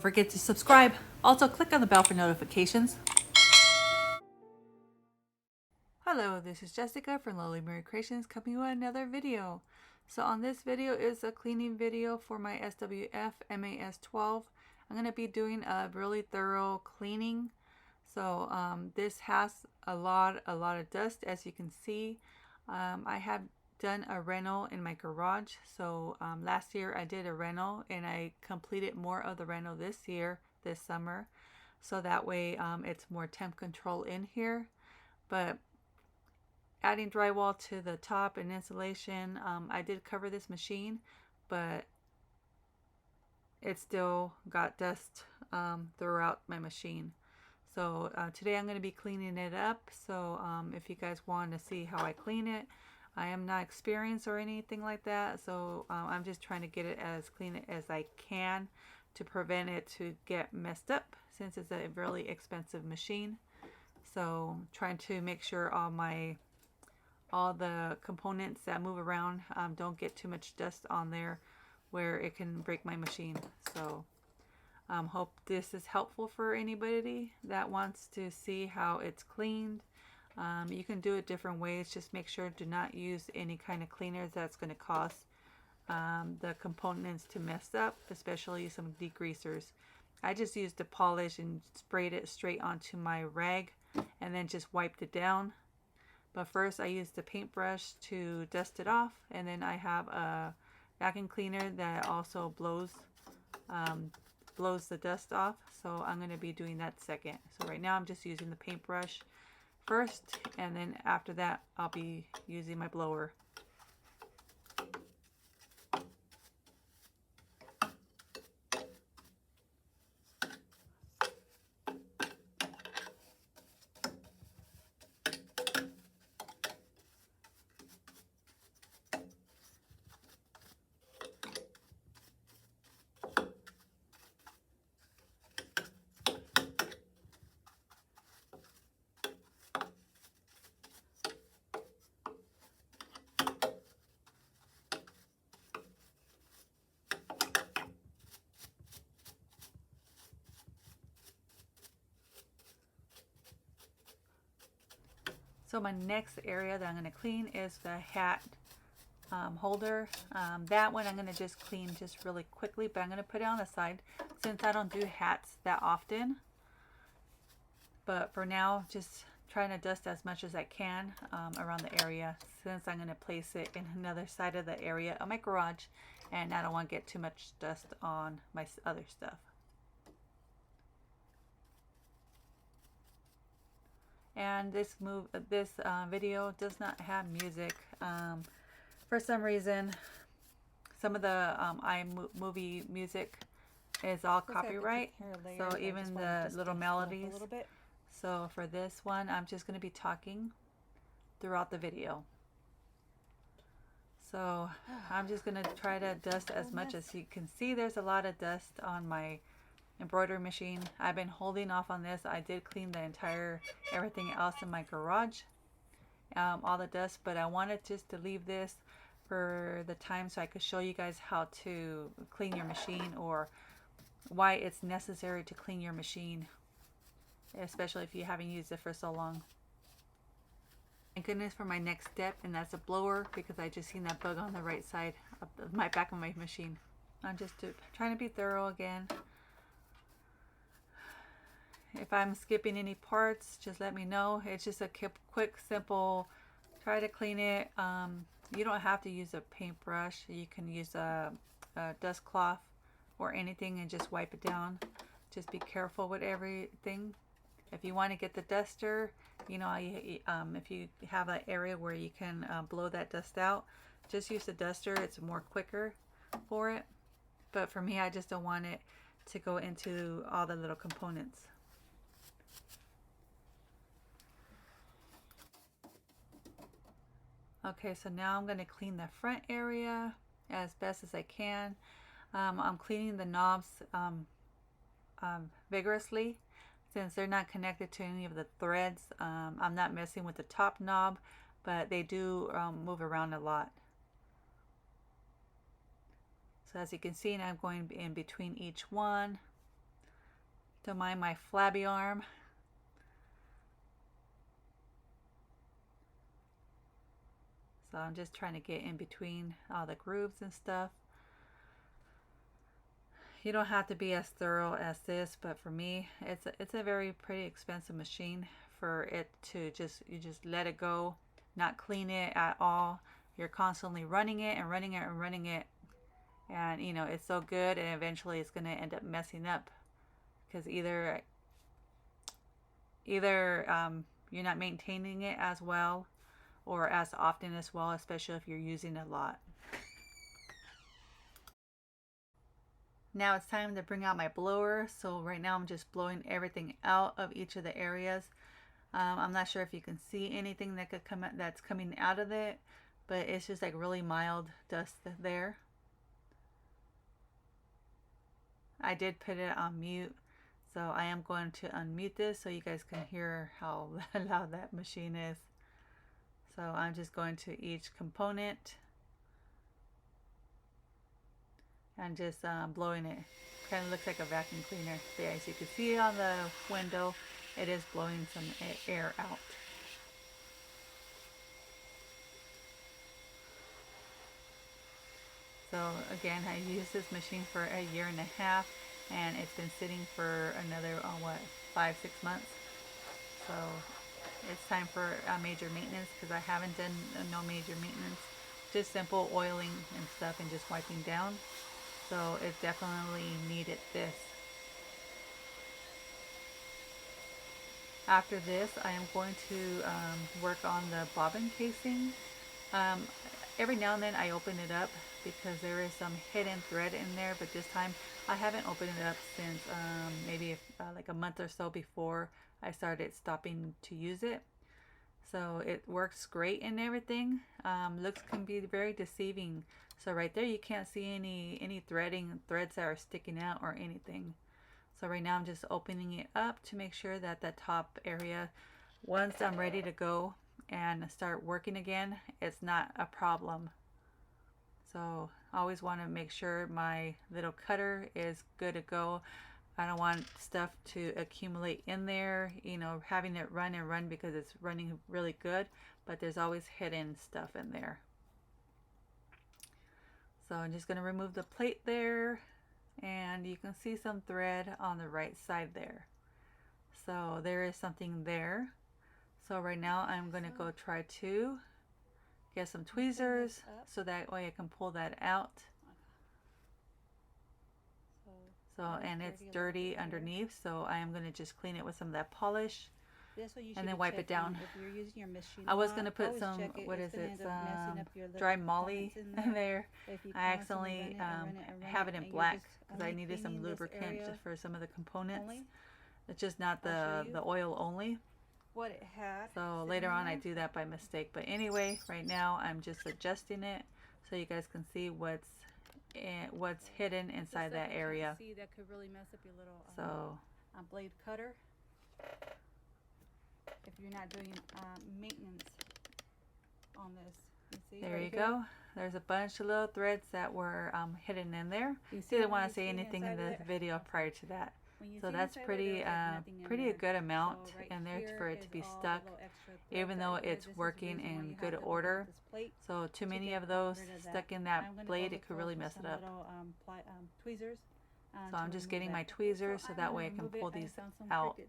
forget to subscribe. Also, click on the bell for notifications. Hello, this is Jessica from Lowly Mary Creations coming with another video. So on this video is a cleaning video for my SWF MAS-12. I'm going to be doing a really thorough cleaning. So this has a lot of dust, as you can see. I have done a reno in my garage. So last year I did a reno and I completed more of the reno this summer. So that way it's more temp control in here. But adding drywall to the top and insulation, I did cover this machine, but it still got dust throughout my machine. So today I'm going to be cleaning it up. So if you guys want to see how I clean it, I am not experienced or anything like that. So I'm just trying to get it as clean as I can to prevent it to get messed up, since it's a really expensive machine. So trying to make sure all the components that move around don't get too much dust on there where it can break my machine. So hope this is helpful for anybody that wants to see how it's cleaned. You can do it different ways. Just make sure to not use any kind of cleaners that's going to cause the components to mess up, especially some degreasers. I just used the polish and sprayed it straight onto my rag and then just wiped it down. But first I used the paintbrush to dust it off, and then I have a vacuum cleaner that also blows the dust off. So I'm going to be doing that second. So right now I'm just using the paintbrush first, and then after that I'll be using my blower. So my next area that I'm going to clean is the hat holder. That one I'm going to just clean just really quickly, but I'm going to put it on the side since I don't do hats that often. But for now, just trying to dust as much as I can around the area, since I'm going to place it in another side of the area of my garage, and I don't want to get too much dust on my other stuff. And this video does not have music. For some reason, some of the iMovie music is all copyright. So even the little melodies. So for this one, I'm just going to be talking throughout the video. So I'm just going to try to dust as much as you can see. There's a lot of dust on my embroidery machine. I've been holding off on this. I did clean everything else in my garage, all the dust, but I wanted just to leave this for the time so I could show you guys how to clean your machine, or why it's necessary to clean your machine, especially if you haven't used it for so long. Thank goodness for my next step, and that's a blower, because I just seen that bug on the right side of my back of my machine. I'm just trying to be thorough again. If I'm skipping any parts, just let me know. It's just a quick, simple, try to clean it. You don't have to use a paintbrush. You can use a dust cloth or anything and just wipe it down. Just be careful with everything. If you want to get the duster, you know, if you have an area where you can blow that dust out, just use the duster. It's more quicker for it. But for me, I just don't want it to go into all the little components. Okay, so now I'm going to clean the front area as best as I can. I'm cleaning the knobs vigorously, since they're not connected to any of the threads. I'm not messing with the top knob, but they do move around a lot. So as you can see, now I'm going in between each one. Don't mind my flabby arm. So I'm just trying to get in between all the grooves and stuff. You don't have to be as thorough as this, but for me, it's a very pretty expensive machine for it to you just let it go, not clean it at all. You're constantly running it and running it and running it, and you know it's so good, and eventually it's going to end up messing up because either you're not maintaining it as well or as often as well, especially if you're using it a lot. Now it's time to bring out my blower. So right now I'm just blowing everything out of each of the areas. I'm not sure if you can see anything that could come out, that's coming out of it, but it's just like really mild dust there. I did put it on mute, so I am going to unmute this so you guys can hear how loud that machine is. So I'm just going to each component and just blowing it. Kind of looks like a vacuum cleaner. But as you can see on the window, it is blowing some air out. So again, I used this machine for a year and a half, and it's been sitting for another 5-6 months. So it's time for a major maintenance, because I haven't done no major maintenance, just simple oiling and stuff and just wiping down. So it definitely needed this. After this, I am going to work on the bobbin casing. Every now and then I open it up because there is some hidden thread in there, but this time I haven't opened it up since maybe like a month or so before I started stopping to use it. So it works great and everything. Looks can be very deceiving. So right there you can't see any threads that are sticking out or anything. So right now I'm just opening it up to make sure that the top area, once I'm ready to go and start working again, it's not a problem. So I always want to make sure my little cutter is good to go. I don't want stuff to accumulate in there, you know, having it run and run because it's running really good, but there's always hidden stuff in there. So I'm just going to remove the plate there, and you can see some thread on the right side there. So there is something there. So right now I'm going to go try to get some tweezers so that way I can pull that out. So, and it's dirty underneath, so I am going to just clean it with some of that polish and then wipe it down. If you're using your machine, I was going to put some, what is it, dry molly in there. I accidentally have it in black because I needed some lubricant just for some of the components. It's just not the oil only. What it had. So later on I do that by mistake. But anyway, right now I'm just adjusting it so you guys can see what's hidden inside that area. See, that could really mess up your little so blade cutter if you're not doing maintenance on this. You see, there you go. There's a bunch of little threads that were hidden in there. You didn't want to say anything in the video prior to that. So that's pretty a good amount in there for it to be stuck, even though it's working in good order. So too many of those stuck in that blade, it could really mess it up. So I'm just getting my tweezers so that way I can pull these out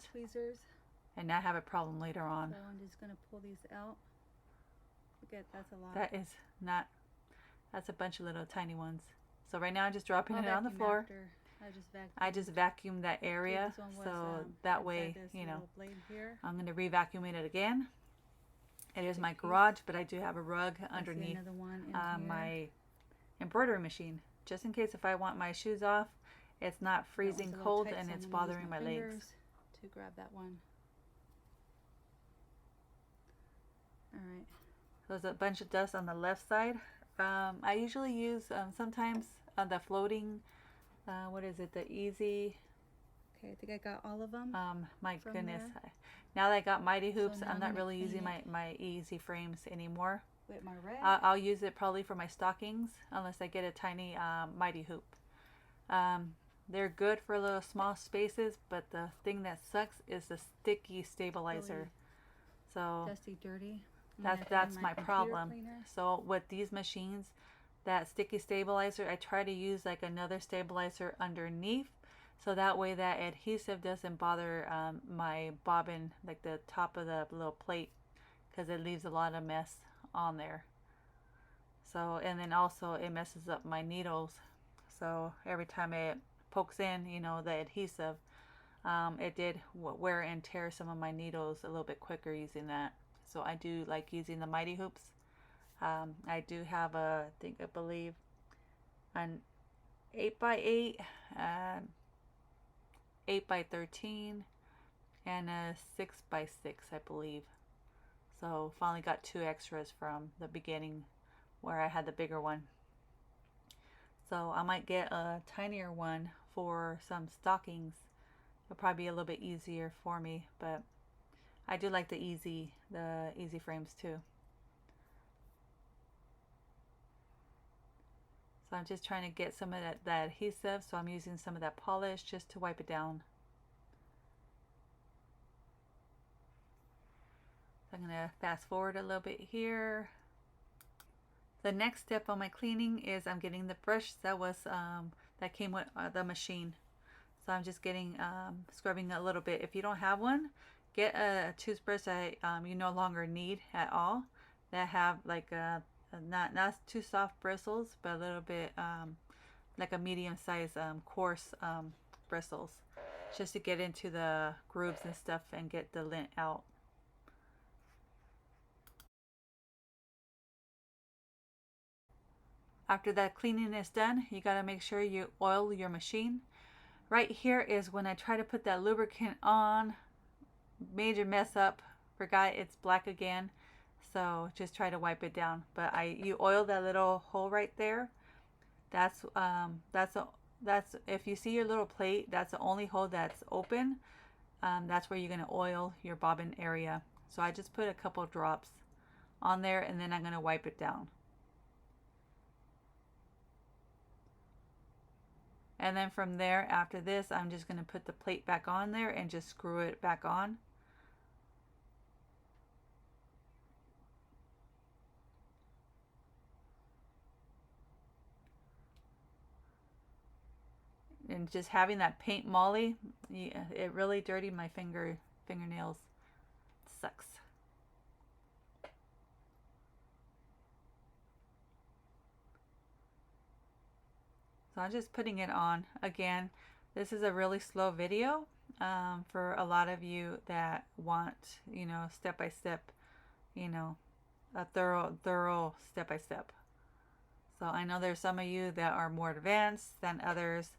and not have a problem later on. So I'm just going to pull these out. Look at, that's a lot. That is not, that's a bunch of little tiny ones. So right now I'm just dropping it on the floor. I just vacuumed that area, so that way, you know, I'm going to re-vacuum it again. It is my garage, but I do have a rug underneath my embroidery machine, just in case if I want my shoes off, it's not freezing cold and it's bothering my legs. To grab that one. All right. There's a bunch of dust on the left side. I usually use sometimes the floating. What is it? The easy. Okay, I think I got all of them. My goodness. Now that I got Mighty Hoops, I'm not really using my easy frames anymore. With my red. I'll use it probably for my stockings, unless I get a tiny Mighty Hoop. They're good for little small spaces, but the thing that sucks is the sticky stabilizer. So Dusty, dirty. that's my problem. So with these machines, that sticky stabilizer, I try to use like another stabilizer underneath, so that way that adhesive doesn't bother my bobbin, like the top of the little plate, because it leaves a lot of mess on there. So, and then also it messes up my needles. So every time it pokes in, you know, the adhesive, it did wear and tear some of my needles a little bit quicker using that. So I do like using the Mighty Hoops. I do have I believe an 8x8, 8x13, and a 6x6, I believe. So finally got 2 extras from the beginning where I had the bigger one. So I might get a tinier one for some stockings. It'll probably be a little bit easier for me, but I do like the easy frames too. So I'm just trying to get some of that adhesive, so I'm using some of that polish just to wipe it down. So I'm going to fast forward a little bit here. The next step on my cleaning is I'm getting the brush that came with the machine. So I'm just getting scrubbing a little bit. If you don't have one, get a toothbrush that you no longer need at all, that have like not too soft bristles, but a little bit like a medium size coarse bristles, just to get into the grooves and stuff and get the lint out. After that cleaning is done, you got to make sure you oil your machine. Right here is when I try to put that lubricant on, major mess up, forgot it's black again, so just try to wipe it down. But you oil that little hole right there. That's if you see your little plate, that's the only hole that's open. That's where you're going to oil your bobbin area. So I just put a couple drops on there, and then I'm going to wipe it down. And then from there, after this, I'm just going to put the plate back on there and just screw it back on. And just having that paint molly, it really dirtied my fingernails. It sucks. So I'm just putting it on. Again, this is a really slow video for a lot of you that want, you know, step by step, you know, a thorough step by step. So I know there's some of you that are more advanced than others,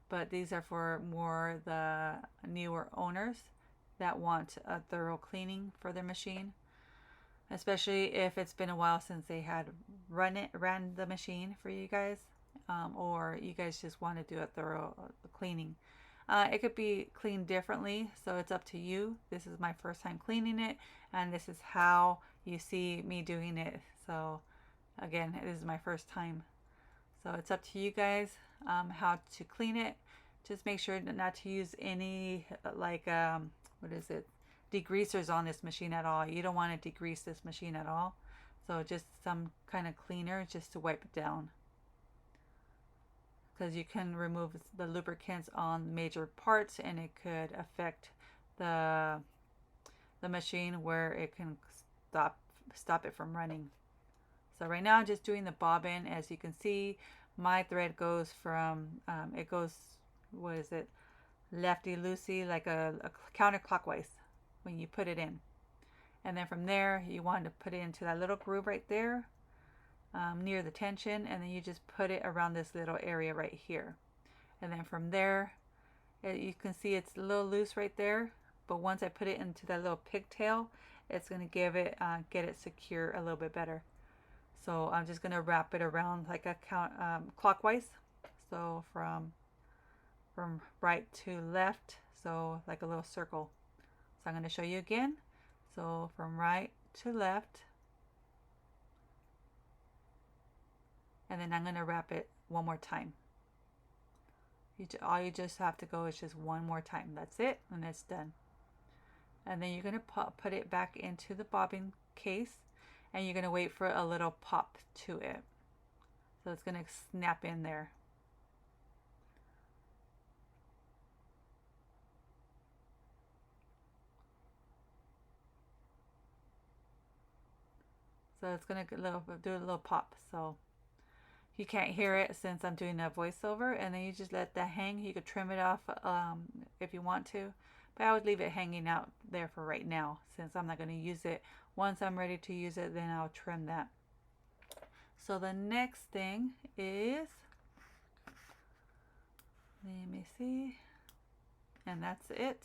but these are for more the newer owners that want a thorough cleaning for their machine, especially if it's been a while since they had ran the machine for you guys. Or you guys just want to do a thorough cleaning. It could be cleaned differently, so it's up to you. This is my first time cleaning it, and this is how you see me doing it. So again, this is my first time. So it's up to you guys how to clean it. Just make sure not to use any like, degreasers on this machine at all. You don't want to degrease this machine at all. So just some kind of cleaner just to wipe it down, because you can remove the lubricants on major parts and it could affect the machine where it can stop it from running. So right now I'm just doing the bobbin. As you can see, my thread goes from it goes, what is it, lefty loosey, like a counterclockwise when you put it in, and then from there you want to put it into that little groove right there, near the tension, and then you just put it around this little area right here. And then from there, you can see it's a little loose right there, but once I put it into that little pigtail, it's going to give it get it secure a little bit better. So I'm just going to wrap it around like a clockwise, so from right to left, so like a little circle. So I'm going to show you again. So from right to left, and then I'm going to wrap it one more time. All you just have to go is just one more time. That's it, and it's done. And then you're going to put it back into the bobbin case, and you're going to wait for a little pop to it. So it's going to snap in there. So it's going to do a little pop. So you can't hear it since I'm doing a voiceover, and then you just let that hang. You could trim it off if you want to, but I would leave it hanging out there for right now since I'm not going to use it. Once I'm ready to use it, then I'll trim that. So the next thing is, let me see, and that's it.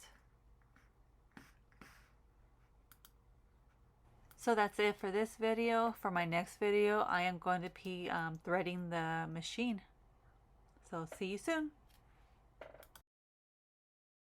So that's it for this video. For my next video, I am going to be threading the machine. So see you soon.